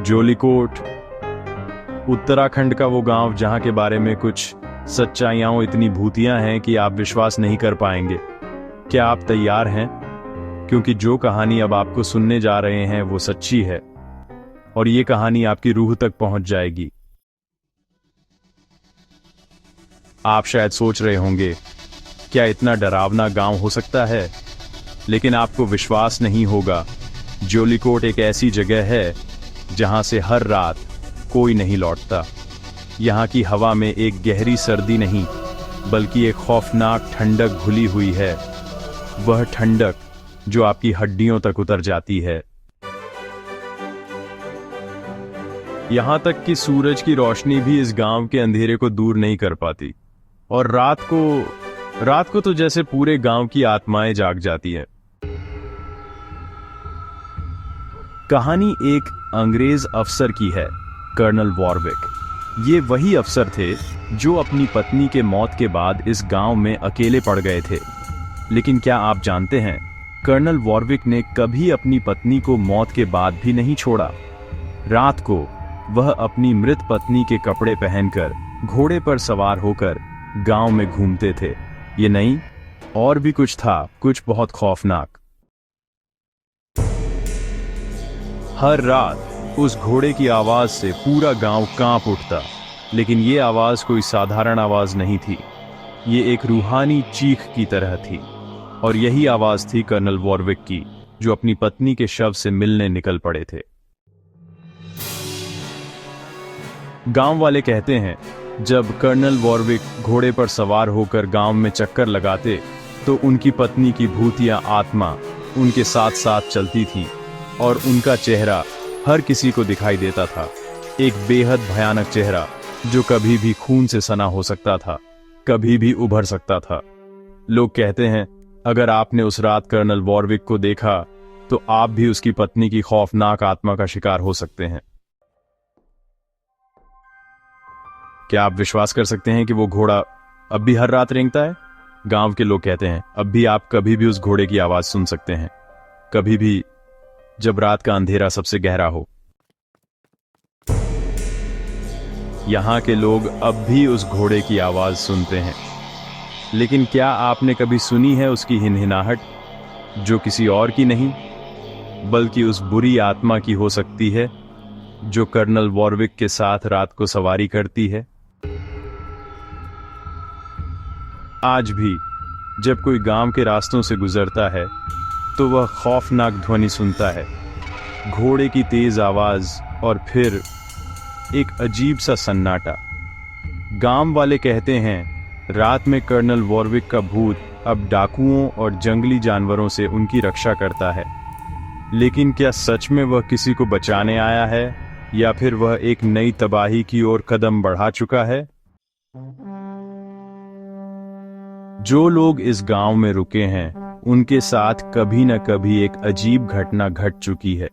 जोलीकोट उत्तराखंड का वो गांव जहां के बारे में कुछ सच्चाइयां इतनी भूतियां हैं कि आप विश्वास नहीं कर पाएंगे। क्या आप तैयार हैं? क्योंकि जो कहानी अब आपको सुनने जा रहे हैं वो सच्ची है और ये कहानी आपकी रूह तक पहुंच जाएगी। आप शायद सोच रहे होंगे, क्या इतना डरावना गांव हो सकता है? लेकिन आपको विश्वास नहीं होगा। जोलीकोट एक ऐसी जगह है जहां से हर रात कोई नहीं लौटता। यहाँ की हवा में एक गहरी सर्दी नहीं, बल्कि एक खौफनाक ठंडक घुली हुई है। वह ठंडक जो आपकी हड्डियों तक उतर जाती है। यहां तक कि सूरज की रोशनी भी इस गांव के अंधेरे को दूर नहीं कर पाती। और रात को तो जैसे पूरे गांव की आत्माएं जाग जाती हैं। कहानी एक अंग्रेज अफसर की है, कर्नल वॉरविक। ये वही अफसर थे जो अपनी पत्नी के मौत के बाद इस गांव में अकेले पड़ गए थे। लेकिन क्या आप जानते हैं, कर्नल वॉरविक ने कभी अपनी पत्नी को मौत के बाद भी नहीं छोड़ा। रात को वह अपनी मृत पत्नी के कपड़े पहनकर घोड़े पर सवार होकर गांव में घूमते थे। ये नहीं, और भी कुछ था, कुछ बहुत खौफनाक। हर रात उस घोड़े की आवाज से पूरा गांव कांप उठता। लेकिन ये आवाज कोई साधारण आवाज नहीं थी, ये एक रूहानी चीख की तरह थी। और यही आवाज थी कर्नल वॉरविक की, जो अपनी पत्नी के शव से मिलने निकल पड़े थे। गांव वाले कहते हैं, जब कर्नल वॉरविक घोड़े पर सवार होकर गांव में चक्कर लगाते तो उनकी पत्नी की भूतिया आत्मा उनके साथ साथ चलती थी और उनका चेहरा हर किसी को दिखाई देता था। एक बेहद भयानक चेहरा जो कभी भी खून से सना हो सकता था, कभी भी उभर सकता था। लोग कहते हैं, अगर आपने उस रात कर्नल वॉरविक को देखा तो आप भी उसकी पत्नी की खौफनाक आत्मा का शिकार हो सकते हैं। क्या आप विश्वास कर सकते हैं कि वो घोड़ा अब भी हर रात रेंगता है? गांव के लोग कहते हैं, अब भी आप कभी भी उस घोड़े की आवाज सुन सकते हैं, कभी भी, जब रात का अंधेरा सबसे गहरा हो। यहां के लोग अब भी उस घोड़े की आवाज सुनते हैं। लेकिन क्या आपने कभी सुनी है उसकी हिनहिनाहट, जो किसी और की नहीं बल्कि उस बुरी आत्मा की हो सकती है जो कर्नल वॉरविक के साथ रात को सवारी करती है? आज भी जब कोई गांव के रास्तों से गुजरता है तो वह खौफनाक ध्वनि सुनता है, घोड़े की तेज आवाज और फिर एक अजीब सा सन्नाटा। गांव वाले कहते हैं, रात में कर्नल वॉरविक का भूत अब डाकुओं और जंगली जानवरों से उनकी रक्षा करता है। लेकिन क्या सच में वह किसी को बचाने आया है, या फिर वह एक नई तबाही की ओर कदम बढ़ा चुका है? जो लोग इस गांव में रुके हैं उनके साथ कभी न कभी एक अजीब घटना घट चुकी है।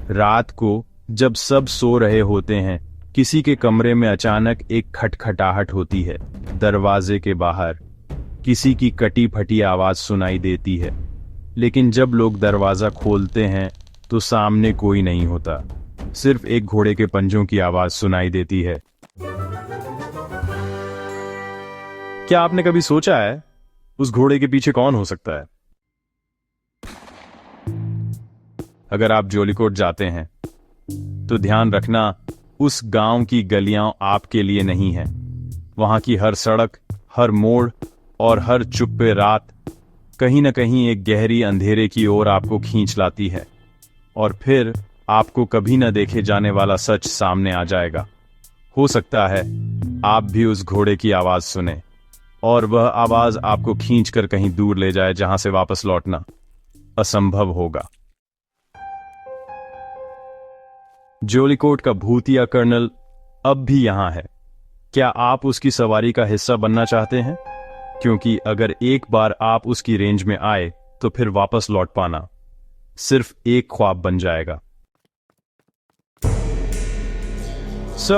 रात को जब सब सो रहे होते हैं, किसी के कमरे में अचानक एक खटखटाहट होती है। दरवाजे के बाहर किसी की कटी फटी आवाज सुनाई देती है। लेकिन जब लोग दरवाजा खोलते हैं तो सामने कोई नहीं होता, सिर्फ एक घोड़े के पंजों की आवाज सुनाई देती है। क्या आपने कभी सोचा है उस घोड़े के पीछे कौन हो सकता है? अगर आप जोलीकोट जाते हैं तो ध्यान रखना, उस गांव की गलियां आपके लिए नहीं है। वहां की हर सड़क, हर मोड़ और हर चुप्पे रात कहीं न कहीं एक गहरी अंधेरे की ओर आपको खींच लाती है। और फिर आपको कभी न देखे जाने वाला सच सामने आ जाएगा। हो सकता है आप भी उस घोड़े की आवाज सुने और वह आवाज आपको खींचकर कहीं दूर ले जाए जहां से वापस लौटना असंभव होगा। जोलीकोट का भूतिया कर्नल अब भी यहां है। क्या आप उसकी सवारी का हिस्सा बनना चाहते हैं? क्योंकि अगर एक बार आप उसकी रेंज में आए तो फिर वापस लौट पाना सिर्फ एक ख्वाब बन जाएगा। So,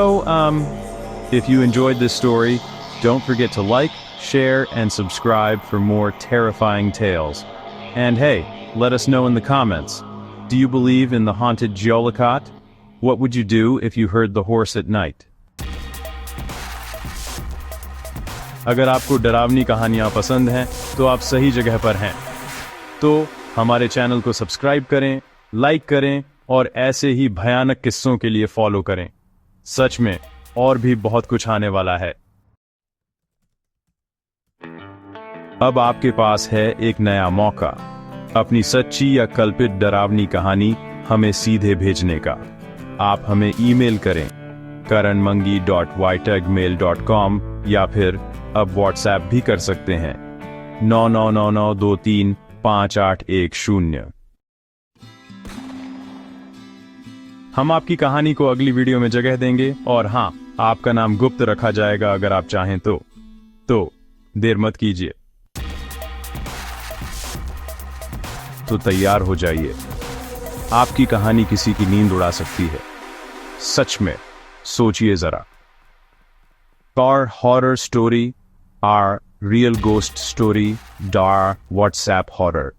if you enjoyed this story, don't forget to like, share, and subscribe for more terrifying tales. And hey, let us know in the comments, do you believe in the haunted Jollicot? What would you do if you heard the horse at night? अगर आपको डरावनी कहानियां पसंद हैं तो आप सही जगह पर हैं। तो हमारे चैनल को सब्सक्राइब करें, लाइक करें और ऐसे ही भयानक किस्सों के लिए फॉलो करें। सच में और भी बहुत कुछ आने वाला है। अब आपके पास है एक नया मौका, अपनी सच्ची या कल्पित डरावनी कहानी हमें सीधे भेजने का। आप हमें ईमेल करें karanmangi.whitagmail.com या फिर अब व्हाट्सएप भी कर सकते हैं 9999235810। हम आपकी कहानी को अगली वीडियो में जगह देंगे और हाँ, आपका नाम गुप्त रखा जाएगा अगर आप चाहें तो देर मत कीजिए। तो तैयार हो जाइए, आपकी कहानी किसी की नींद उड़ा सकती है। सच में सोचिए जरा। Our horror story, our real ghost story, our WhatsApp horror।